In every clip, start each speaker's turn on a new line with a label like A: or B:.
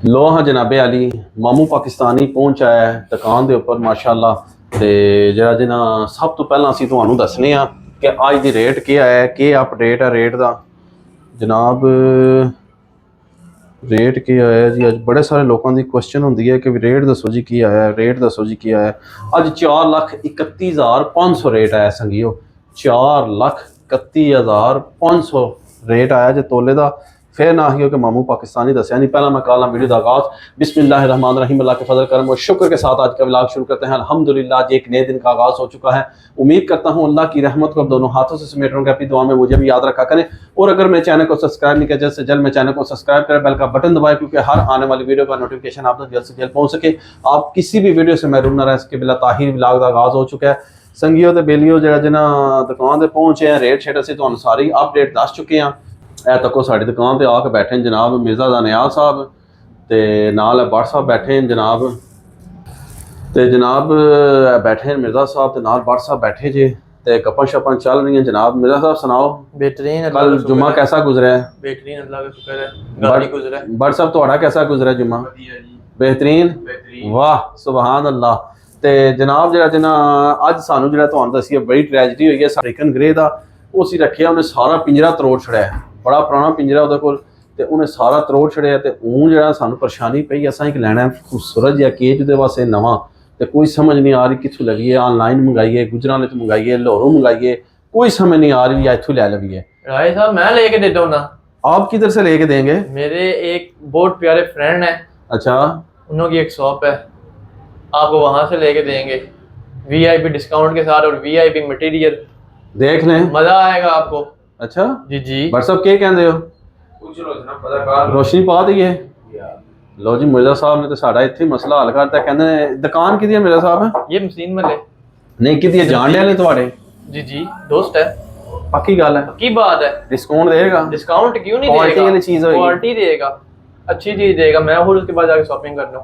A: लो हाँ जनाबे अली मामू पाकिस्तानी पहुंच आया है दुकान के उपर माशाअल्लाह। तो जरा जिना सब तो पहला असीं तुहानू दसने आ कि अज दी रेट क्या है, कि अपडेट है रेट का जनाब। रेट क्या है जी? अज बड़े सारे लोगों की क्वेश्चन होंगी है कि रेट दसो जी की आया, रेट दसो जी की आया। अज 4,31,500 रेट आया संगियो, 4,31,500 रेट आया जो तोले का। फिर ना ही हो कि मामू पाकिस्तानी दसिया नहीं। पहला मैं काला वीडियो का आगाज बिस्मिल्लाहिर्रहमानिर्रहीम अल्लाह के फजल करम और शुक्र के साथ आज का व्लॉग शुरू करते हैं। अल्हम्दुलिल्लाह आज एक नए दिन का आगाज हो चुका है। उम्मीद करता हूँ अल्लाह की रहमत को दोनों हाथों से समेट रहा हूँ। अपनी दुआ में मुझे भी याद रखा करें और अगर मैं चैनल को सब्सक्राइब नहीं किया जल्द से जल्द मैं चैनल को सब्सक्राइब करें, बेल का बटन दबाएं क्योंकि हर आने वाली वीडियो का नोटिफिकेशन आप तक जल्द से जल्द पहुँच सके, आप किसी भी वीडियो से महरूम न रह सके। बिला ताहिर व्लॉग का आगाज हो चुका है। संगियो ते बेलियो जरा जिन्ना दुकान से पहुंचे हैं रेट शेट असीं तुहानू सारी अपडेट दस चुके हैं। ए तको साड़ी दुकान पर आके बैठे हैं जनाब मिर्ज़ा दनियाल साहब ते नाल भट्ट साहब बैठे हैं जनाब। तो जनाब बैठे हैं मिर्ज़ा साहब ते नाल भट्ट साहब बैठे जे ते गप्पां शप्पां चल रही हैं जनाब। मिर्ज़ा साहब सुनाओ
B: बेहतरीन।
A: कल जुम्मा कैसा गुजरा है?
B: बेहतरीन अल्लाह का शुक्र है। गाड़ी गुजरा है।
A: भट्ट साहब तुहाड़ा कैसा गुजरा जुम्मा? बेहतरीन, वाह सुबहान अल्लाह। तो जनाब जरा जिन्ना अज सानू जो तुहानू दसी बड़ी ट्रैजिडी हुई है। अमेरिकन ग्रे का वो असीं रखिया, उन्हें सारा पिंजरा तरोड़ छड़िया, बड़ा पुराना पिंजरा उहदे कोल ते उन्हें सारा तरोड़ छड़िया। तो हूँ जो सानू परेशानी पई असां एक लैना खूबसूरत जिहा केज उहदे वास्ते नवां, तो कोई समझ नहीं आ रही कित्थों लगी है। ऑनलाइन मंगाइए, गुजराले तो मंगाइए, लाहौरों मंगाइए, कोई समझ नहीं आ रही या इत्थों लै लवीए।
B: राय साहब मैं लेके देता हूँ ना।
A: आप किधर से लेके देंगे?
B: मेरे एक बहुत प्यारे फ्रेंड है,
A: अच्छा,
B: उन्होंने एक शॉप है, आपको वहां से लेके देंगे वीआईपी डिस्काउंट के साथ और वीआईपी मटेरियल।
A: देख लें,
B: मजा आएगा आपको।
A: अच्छा
B: जी जी।
A: भट्ट साहब क्या कहते हो? रोशनी पा दी है। लो जी मिर्ज़ा साहब ने तो साडा इत्थे मसला हल करता। कहते दुकान किहदी है मिर्ज़ा साहब?
B: ये मसीन मले
A: नहीं किहदी है? जान लिया ने तुहाडे?
B: जी जी दोस्त है।
A: पक्की गल है?
B: की बात है।
A: डिस्काउंट देगा?
B: डिस्काउंट क्यों नहीं
A: क्वालिटी
B: देगा?
A: वाली चीज होगी,
B: क्वालिटी देगा, अच्छी चीज देगा। मैं खुद उसके बाद जाके शॉपिंग कर लूँ।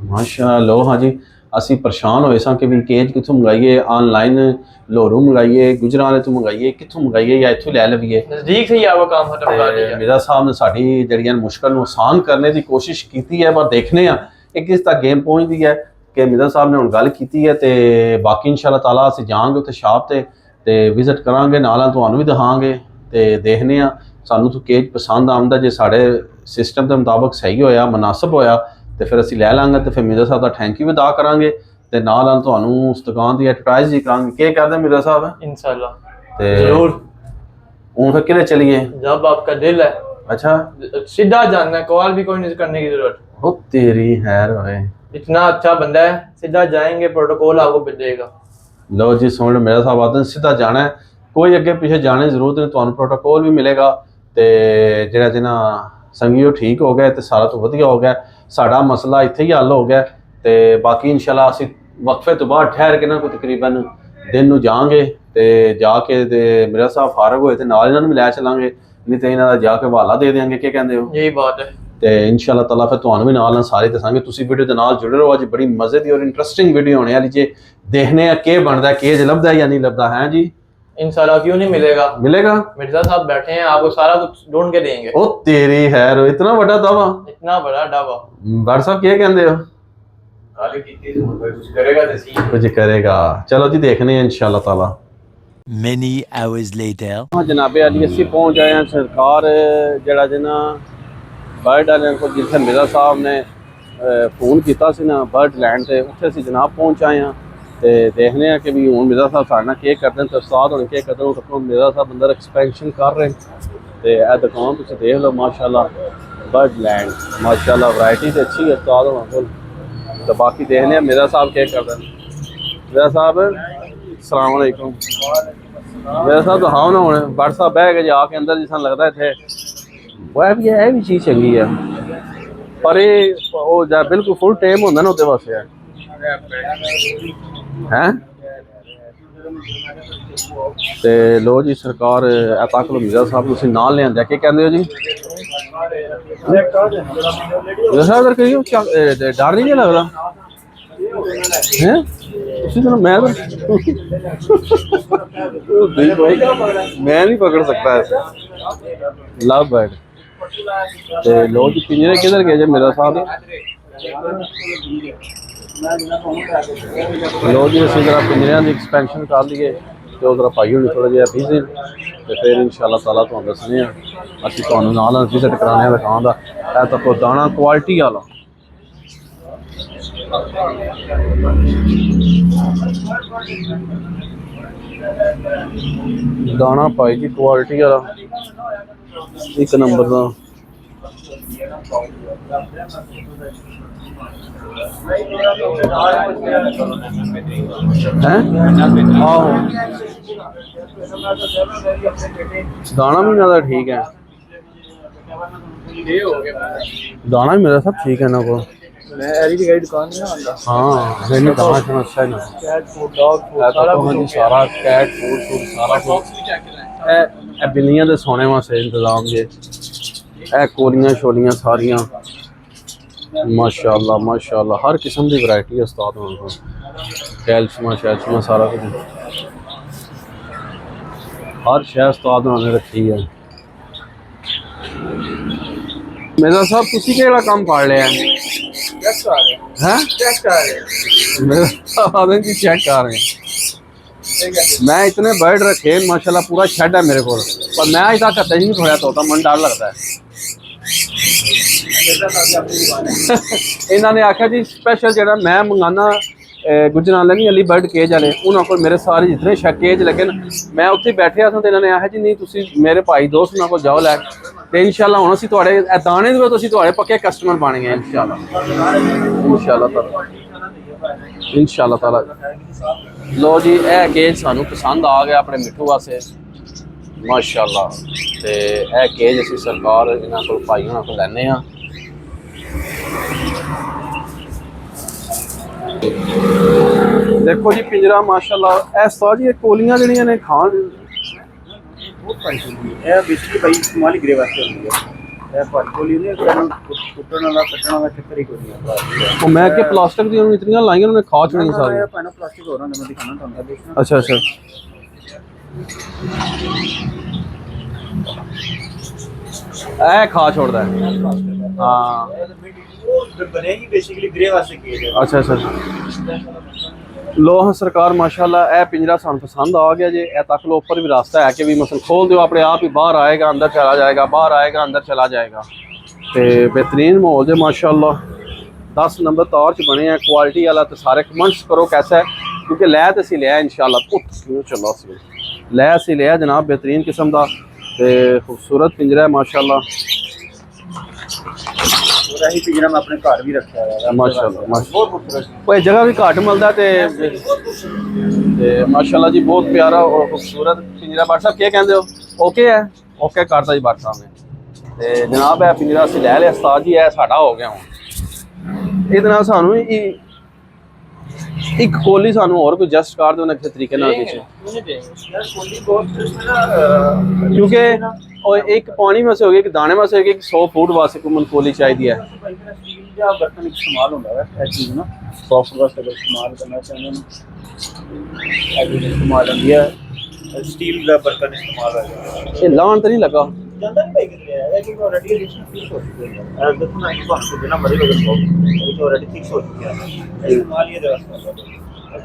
A: माशाअल्लाह। लो हाँ जी असी परेशान होए सां कि भी केज कित्थों मंगाइए, ऑनलाइन लाहौरों मंगाइए, गुजराले तो मंगाइए, कित्थों मंगाइए या इत्थों लै लवीए।
B: नजदीक से ही आपका काम खत्म कर दिया।
A: मिर्ज़ा साहब ने साडी जड़ियां मुश्किल आसान करने की कोशिश की है, पर देखने एक किस तक गेम पहुँचती है कि मिर्ज़ा साहब ने हुण गल की है। तो बाकी इंशाअल्लाह ताला असीं जावांगे उत्थे शॉप ते विजिट करांगे, नाल तुहानू भी दिखांगे ते देखने सानू तो केज पसंद आंदा जे साढ़े सिस्टम के मुताबिक सही होया, मुनासिब होया तो फिर असीं लै लांगे। तो फिर मिर्ज़ा साहब का थैंक यू भी अदा करांगे ते नाल तुहानू उस दुकान की एडवर्टाइज भी करांगे। क्या कहते हैं मिर्ज़ा साहब?
B: इंशाल्लाह
A: ते
B: जरूर।
A: हूँ फिर किधर चलिए?
B: जब आपका दिल है।
A: अच्छा
B: सीधा जानना है, कॉल भी कोई नहीं करने की जरूरत।
A: हो तेरी खैर होए,
B: इतना अच्छा बंदा है, सीधा जाएंगे, प्रोटोकॉल आपको देगा।
A: लो जी सुन लो मेरा साहब आते हैं सीधा जाना है, कोई अगे पीछे जाने की जरूरत नहीं, तुहानू प्रोटोकॉल भी मिलेगा। तो जिहड़ा जिन्ना संगियो ठीक हो गया तो सारा तो वधिया हो गया, साडा मसला इत्थे ही हल हो गया। तो बाकी इंशाल्लाह असीं वक्फे तो बाद ठहर के ना कोई तकरीबन दिन नूं जांगे तो जाके ते मेरा साहब फारग होए तो नाल इन्हां नूं भी लै चलांगे, नहीं तो इन्हां दा जाके हवाला दे देंगे। क्या कहंदे हो?
B: यही बात है।
A: तो इंशाअल्लाह ताला फिर तुहानू भी नाल सारे दसांगे। तुसीं वीडियो के नाल जुड़े रहो, अज बड़ी मज़े की और इंटरस्टिंग वीडियो होने वाली जे। देखने के बनता है, केज लभदा या नहीं लभदा है जी।
B: इंशाल्लाह क्यों नहीं मिलेगा,
A: मिलेगा।
B: मिर्जा साहब बैठे हैं, आपको सारा कुछ ढूंढ के देंगे।
A: ओ तेरी खैर, इतना बड़ा दावा?
B: इतना बड़ा दावा।
A: भट्ट साहब क्या कहंदे हो? कुछ करेगा। चलो जी देखने हैं इंशाअल्लाह ताला।
C: Many hours later.
A: हाँ जनाबे अली असी पहुँच आए हैं सरकार जरा जिन्ना बर्ड वाले को जिथे मिर्ज़ा साहब ने फोन किया ना बर्ड लैंड से उत्थे असी जनाब पहुँच आए हैं। तो देखने हैं कि भी हूँ मिर्ज़ा साहब साढ़े नाल क्या करते हैं, तो उस्ताद होने क्या करते हैं। तो मिर्ज़ा साहब अंदर एक्सपेंशन कर रहे हैं। तो यह दुकान तुम देख लो माशाल्लाह बर्ड लैंड, माशाल्लाह वैरायटी तो अच्छी है उस्ताद होने को। तो बाकी देखने मिर्ज़ा साहब क्या करते हैं। मिर्ज़ा साहब अस्सलाम वालेकुम। मिर्ज़ा साहब तो हाँ ना होने भट्ट साहब बह के जाके अंदर जिस लगता है थे वह भी चीज़ चंगी है, पर ये बिल्कुल फुल टाइम होंगे ना उसके वास्ते हैं। तो लो जी सरकार तक लो मिर्ज़ा साहब तुम नाल लिया क्या कहते हो जी? मिर्ज़ा साहब इधर करियो, क्या डर नहीं लगता है? मैं मैं नहीं पकड़ सकता ऐसे। लव बर्ड ਤੇ ਲੋ ਜੀ पिंजरे किधर गए जे मेरा साहब लो जी ਅਸੀਂ ਜਰਾ ਪਿੰਜਰਿਆਂ ਦੀ ਐਕਸਪੈਂਸ਼ਨ ਕਰ ਲਈਏ ਤੇ ਉਹ ਜਰਾ ਭਾਈ ਹੋਣੀ ਥੋੜਾ ਜਿਹਾ ਬਿਜ਼ੀ ਤੇ ਫਿਰ ਇਨਸ਼ਾਅੱਲਾ ਤਾਲਾ ਤੁਹਾਨੂੰ ਦੱਸਣੇ ਆ ਅਸੀਂ ਤੁਹਾਨੂੰ ਨਾਲ ਵਿਜ਼ਿਟ ਕਰਾਣੇ ਆ ਦੁਕਾਨ ਦਾ ਇਹ ਤਾਂ ਕੋ ਦਾਣਾ ਕੁਆਲਿਟੀ ਵਾਲਾ ਦਾਣਾ ਭਾਈ ਜੀ ਕੁਆਲਿਟੀ ਵਾਲਾ ਇੱਕ ਨੰਬਰ ਦਾ दाना भी ज्यादा ठीक है दाना भी मेरा सब ठीक है ना को हाँ मैंने दाना अच्छा अच्छा ना सारा कैट फूड सारा कुछ बिल्लियां दे सोने वास्ते इंतजाम जे कोलियां शोलियां सारियां माशाअल्लाह माशाअल्लाह हर किस्म की वैरायटी है उस्ताद को कैल्शियम शैल्शियम सारा कुछ हर शय उस्ताद ने रखी है मेरा साहब तुसी केड़ा काम पढ़ लिया है मेरा साहब जी चेक कर रहे हैं मैं इतने बर्ड रखे माशाल्लाह पूरा शेड है मेरे को पर मैं अज तक हथे नहीं खोया तोता मन डर लगता है इन्होंने आख्या जी स्पेशल जो मैं मंगाना गुजराले नहीं अली बर्ड केज वाले उन्होंने को मेरे सारे जितने केज लगे मैं उत्थे बैठे था तो इन्होंने आख्या जी नहीं तुसी मेरे भाई दोस्त उन्होंने को जाओ लैके तो इंशाल्लाह हुण असीं तुहाडे दाने दे तुसीं तुहाडे पक्के कस्टमर बन गए इंशाल्लाह ताला लो जी यह केज सानू पसंद आ गया अपने मिठू वास्ते माशाअल्लाह ते यह केज असीं सरकार इन्हां कोल भाई होणां कोल लैने आ देखो जी पिंजरा माशाअल्लाह ए सौ जी कोलियां जिहड़ियां ने खाण
D: बहुत प्राइस होती है बेसिकली भाई इस्तेमाल ही ग्रे वास्ते होती है ये पर कोली ने कुटण वाला कटण वाला चक्कर ही कोई नहीं
A: तो मैं कि प्लास्टिक दी इतनी लाइयां उन्होंने खा छड़ी सारी
D: है पैनो प्लास्टिक हो रहा है मैं दिखाना चाहूंगा देखना
A: अच्छा अच्छा ए खा छोड़दा है हां
D: बनेगी बेसिकली ग्रे वास्ते की है
A: अच्छा अच्छा लो हाँ सरकार माशाल्लाह ए पिंजरा सानू पसंद आ गया जे ए तक लो ऊपर भी रास्ता है कि भी मसल खोल दो अपने आप ही बाहर आएगा अंदर चला जाएगा बाहर आएगा अंदर चला जाएगा तो बेहतरीन माहौल है माशाल्लाह 10 नंबर तौर च बने हैं क्वालिटी वाला तो सारे कमेंट्स करो कैसा है क्योंकि लै तो असी लिया इंशाल्लाह चलो लै असी लिया जनाब बेहतरीन किस्म का खूबसूरत पिंजरा है माशाल्लाह
D: पूरा ही पिंजरा मैं अपने घर भी रखा है
A: माशाल्लाह
D: बहुत खूबसूरत
A: कोई जगह भी घट मिलता है माशाल्लाह जी बहुत प्यारा और खूबसूरत पिंजरा भाट साहब क्या कहते हो ओके है ओके करता जी भाट साहब ने ते जनाब है पिंजरा असीं लै लिया उस्ताद जी है साडा हो गया हुण इहदे नाल सानू एक कोली सानू और कोई जस्ट कर दो ना किसी तरीके नाल क्योंकि और एक पानी में से हो गया एक दाने में से हो गया 100 फूट वास्ते कोई कोली चाहिए है
D: बर्तन इस्तेमाल होता है ऐ चीज ना सॉफ्ट वास्ते इस्तेमाल करना चाहिए इस्तेमाल होती है स्टील का बर्तन इस्तेमाल है
A: ये लान तो नहीं लगा
D: ज्यादा नहीं भाई कितने है कि ऑलरेडी एडिशन फिक्स हो चुकी है देखो ना एक बात देना मरे लोग तो ऑलरेडी फिक्स हो चुकी है इस्तेमाल ये रास्ता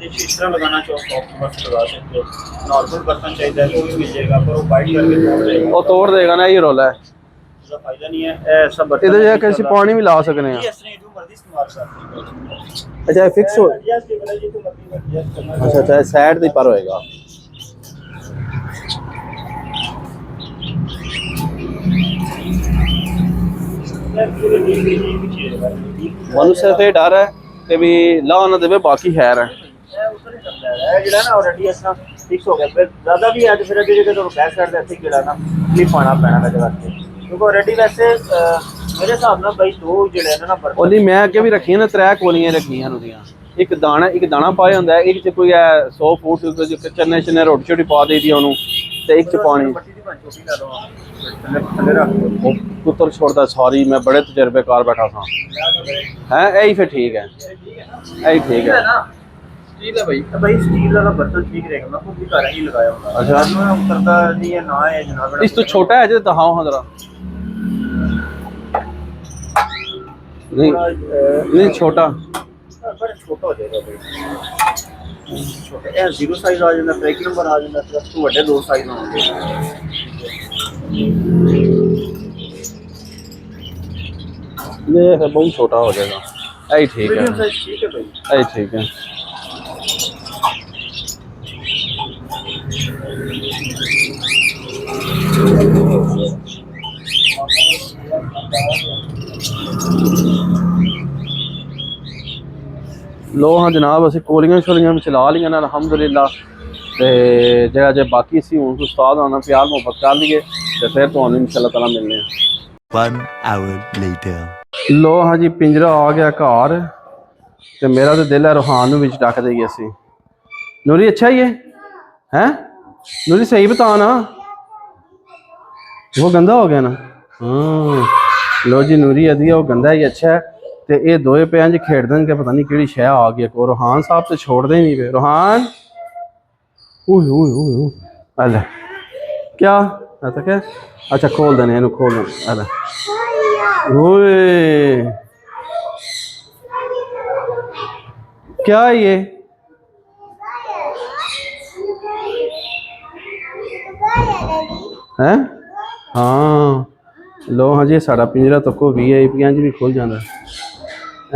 D: इस तरह लगाना चाहो सॉफ्ट बर्तन लगा सकते हो नॉर्मल बर्तन चाहिए तो भी मिल जाएगा पर वो बाइट करके तोड़ देगा
A: वो तोड़ देगा ना ये रोला है
D: इसका फायदा नहीं है ऐसा बर्तन
A: इधर जाके कैसे पानी भी ला सकते हैं
D: ऐसे जो मर्जी इस्तेमाल कर सकते हो
A: अच्छा फिक्स हो
D: एडजस्ट टेबल है जी तो मर्जी एडजस्ट करना
A: अच्छा अच्छा साइड दी पर होएगा मनु सिर्फ ये डर है कि भी ला ना देवे बाकी खैर है
D: ਜਿਹੜਾ ਨਾ ਆਲਰੇਡੀ ਇਸਨਾ ਫਿਕਸ ਹੋ ਗਿਆ ਫਿਰ ਜ਼ਿਆਦਾ ਵੀ ਅੱਜ ਫਿਰ ਅੱਗੇ ਜੇ ਤੁਹਾਨੂੰ ਬੈਕ ਸਾਈਡ ਦੇ ਇੱਥੇ ਜਿਹੜਾ ਨਾ ਕਲਿਪ ਪਾਣਾ ਪੈਣਾ ਇਹਦੇ ਵਾਸਤੇ ਕਿਉਂਕਿ ਆਲਰੇਡੀ ਵੈਸੇ ਮੇਰੇ ਹਿਸਾਬ ਨਾਲ ਬਾਈ ਦੋ ਜਿਹੜੇ ਨੇ ਨਾ ਬਰਤਨ
A: ਉਹਦੀ ਮੈਂ ਅੱਗੇ ਵੀ ਰੱਖੀਆਂ ਨੇ 3 ਕੋਲੀਆਂ ਰੱਖੀਆਂ ਉਹਦੀਆਂ ਇੱਕ ਦਾਣਾ ਪਾਇਆ ਹੁੰਦਾ ਹੈ ਇੱਕ ਚ ਕੋਈ 100 ਫੁੱਟ ਚੰਨੇ ਚੰਨੇ ਰੋਟੀ ਛੋਟੀ ਪਾ ਦੇਦੀ ਉਹਨੂੰ ਤੇ ਇੱਕ ਚ ਪਾਣੀ पुत्र छोड़ता सारी मैं बड़े तजर्बेकार बैठा था है यही फिर ठीक है यही ठीक है
D: स्टील है भाई स्टील वाला बर्तन ठीक रहेगा मैं खुद भी घर ही लगाया हुआ
A: अच्छा
D: उतरता नहीं है ना है जनाब
A: इस तो छोटा है जो दिखाओ हाँ जरा नहीं नहीं छोटा
D: बड़ा छोटा हो जाएगा भाई, छोटा ये 0 साइज आ जाता, ट्रैक नंबर आ जाता, फिर तो बड़े 2 साइज होंगे।
A: ये है बहुत छोटा हो जाएगा, ऐ ठीक है,
D: मीडियम साइज ठीक है भाई।
A: ऐ ठीक है। लो हाँ जनाब, असी कोलियां शोलियां भी चला लियां ना अलहमदुलिल्लाह। ते जेड़ा जे बाकी सी हुण उस्ताद आना प्यार मोहब्बत कर लिए ते फिर तुहानू इंशाअल्लाह ताला मिलने हैं।
C: 1 hour later.
A: लो हाँ जी, पिंजरा आ गया घर ते मेरा तो दिल है रूहान नू विच डक देइए असी। नूरी अच्छा ही है हैं? नूरी सही बता ना, वो गंदा हो गया ना? हाँ लो जी, नूरी अदी वो गंदा ही अच्छा है। ते ये दोए पे इंज खेड़दन के पता नहीं केड़ी शै आ गई को। रूहान साहब तो छोड़ते ही नहीं पे। रूहान अले क्या ऐसा क्या? अच्छा खोल देने इन्हू, खोल देने। अले ओए क्या है ये? हैं? हाँ लो हाँ जी, साड़ा पिंजरा तो को VIP इंज भी खुल जाता,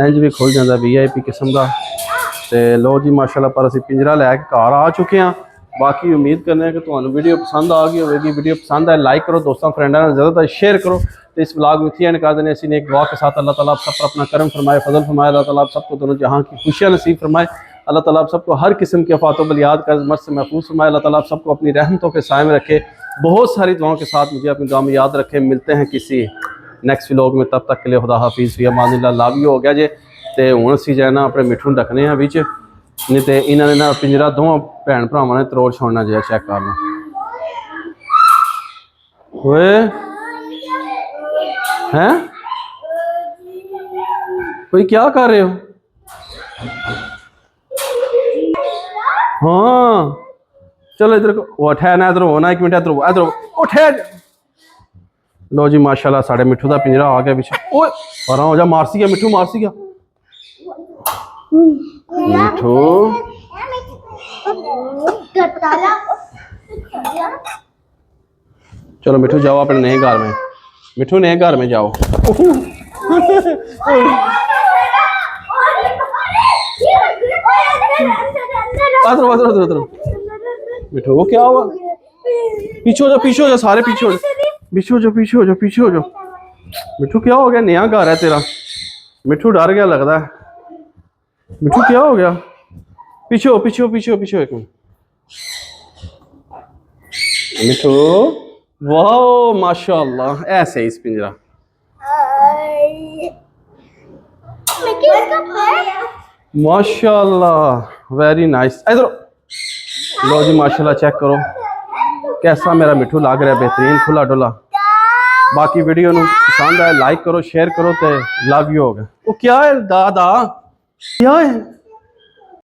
A: इंज भी खुल जाता VIP किस्म का। तो लो जी माशाल्लाह पर असी पिंजरा लैके घर आ चुके हैं। बाकी उम्मीद करने कि तुहानू वीडियो पसंद आ गई होगी। वीडियो पसंद आए लाइक करो, दोस्तों फ्रेंडों ने ज़्यादातर शेयर करो। तो इस ब्लॉग में इतनी एंड कर देने ऐसी एक दुआ के साथ, अल्लाह ताला आप सब पर अपना करम फरमाए, फजल फरमाए। अल्लाह ताला आप सबको दोनों जहाँ की खुशियाँ नसीब फरमाए। अल्लाह ताला आप सबको हर किस्म के आफातों बलियात का मर्ज से महफूज फरमाए। अल्लाह ताला आप सबको अपनी रहमतों के साए में रखे। बहुत सारी दुआओं के साथ मुझे अपनी दुआ में याद रखे। मिलते हैं किसी नैक्सट व्लॉग में, तब तक के लिए खुदा हाफिज़ फ़ी अमानिल्लाह। लव यू हो गया जे। तो हुण असीं जो है ना अपने मिठू नूं रखने हैं बिच, नहीं तो इन्होंने ना पिंजरा दोवां भैन भरावां ने तरोड़ छोड़ना जो। चेक कर लो ओए हैं, कोई क्या कर रहे हो? हाँ चलो इधर उठ है ना, इधर हो ना, 1 मिनट इधर इधर उठ। लो जी माशाल्लाह साढ़े मिठू का पिंजरा आ गया पीछे। ओए पर हो जा, मारसी गया मिठू, मारसी गया मिठू। चलो मिठू जाओ अपने नए घर में, मिठू नए घर में जाओ। मिठू वो क्या हुआ? पीछे हो जाओ, पीछे हो जाओ, सारे पीछे हो जाओ, पीछे हो जाओ, पीछे हो जाओ, पीछे हो जाओ। मिठू क्या हो गया? नया घर है तेरा। मिठू डर गया लगता है। मिठू क्या हो गया? पीछे हो, पीछे हो, पीछे हो, पीछे हो। एक मिनट मिठू, वाह माशाल्लाह, ऐसे ही इस पिंजरा। माशाल्लाह वेरी नाइस। इधर लो जी माशाल्लाह, चेक करो कैसा मेरा मिठू लग रहा है, बेहतरीन खुला डुला। बाकी वीडियो नू पसंद आए लाइक करो, शेयर करो। तो लव यू हो गया। वो क्या है दादा, क्या है?